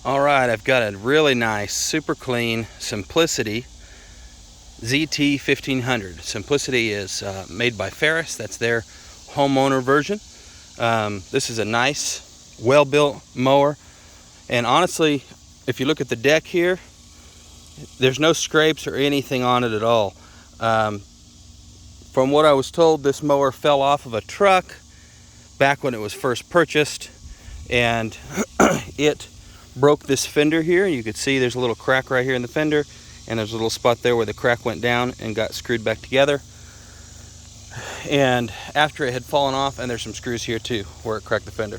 Alright, I've got a really nice, super clean Simplicity ZT1500. Simplicity is made by Ferris. That's their homeowner version. This is a nice, well-built mower. And honestly, if you look at the deck here, there's no scrapes or anything on it at all. From what I was told, this mower fell off of a truck back when it was first purchased, and it broke this fender here. You could see there's a little crack right here in the fender, and there's a little spot there where the crack went down and got screwed back together. And after it had fallen off, and there's some screws here too where it cracked the fender.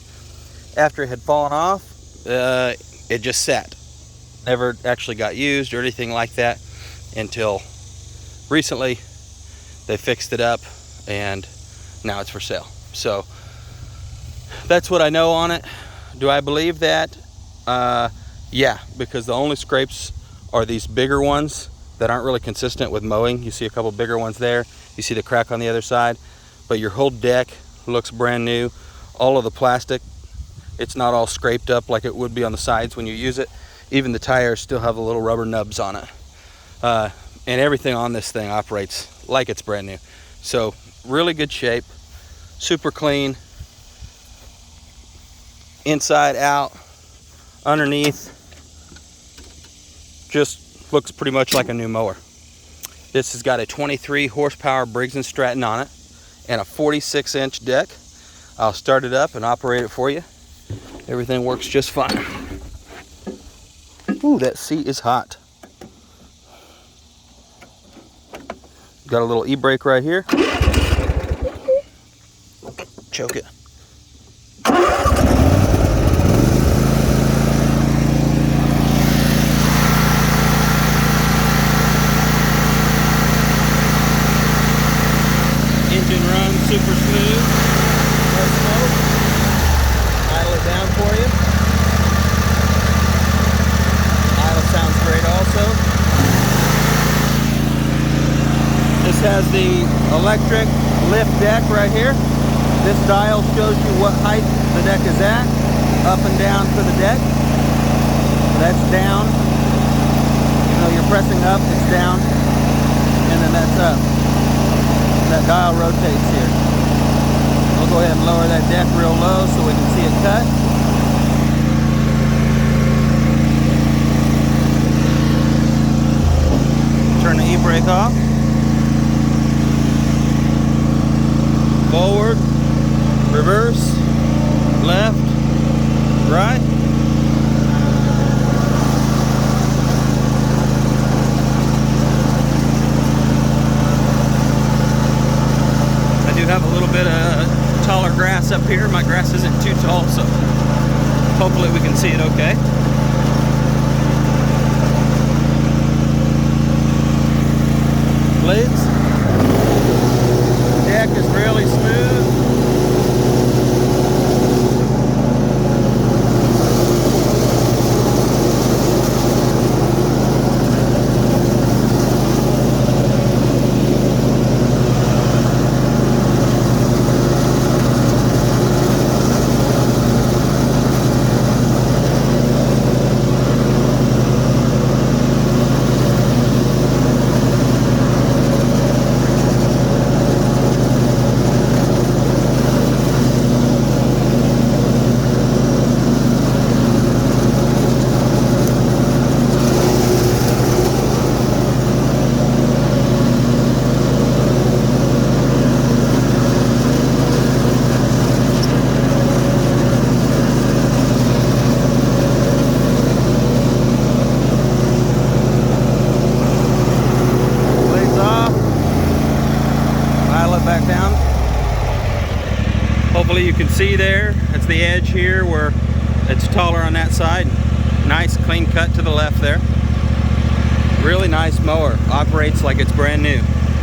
After it had fallen off, it just sat. Never actually got used or anything like that until recently. They fixed it up and now it's for sale. So that's what I know on it. Do I believe that? Yeah, because the only scrapes are these bigger ones that aren't really consistent with mowing. You see a couple bigger ones there. You see the crack on the other side, but your whole deck looks brand new. All of the plastic, it's not all scraped up like it would be on the sides when you use it. Even the tires still have the little rubber nubs on it. And everything on this thing operates like it's brand new. So really good shape, super clean, inside out, underneath, just looks pretty much like a new mower. This has got a 23 horsepower Briggs & Stratton on it and a 46-inch deck. I'll start it up and operate it for you. Everything works just fine. Ooh, that seat is hot. Got a little e-brake right here. Choke it. Engine runs super smooth. No smoke. Idle it down for you. Idle sounds great also. This has the electric lift deck right here. This dial shows you what height the deck is at, up and down for the deck. That's down. Even though you're pressing up, it's down. And then that's up. That dial rotates here. We'll go ahead and lower that deck real low so we can see it cut. Turn the e-brake off. Forward, reverse, left, right. I do have a little bit of taller grass up here. My grass isn't too tall, so hopefully we can see it okay. Blades. Deck is really smooth. Back down. Hopefully you can see there. That's the edge here where it's taller on that side. Nice clean cut to the left there. Really nice mower. Operates like it's brand new.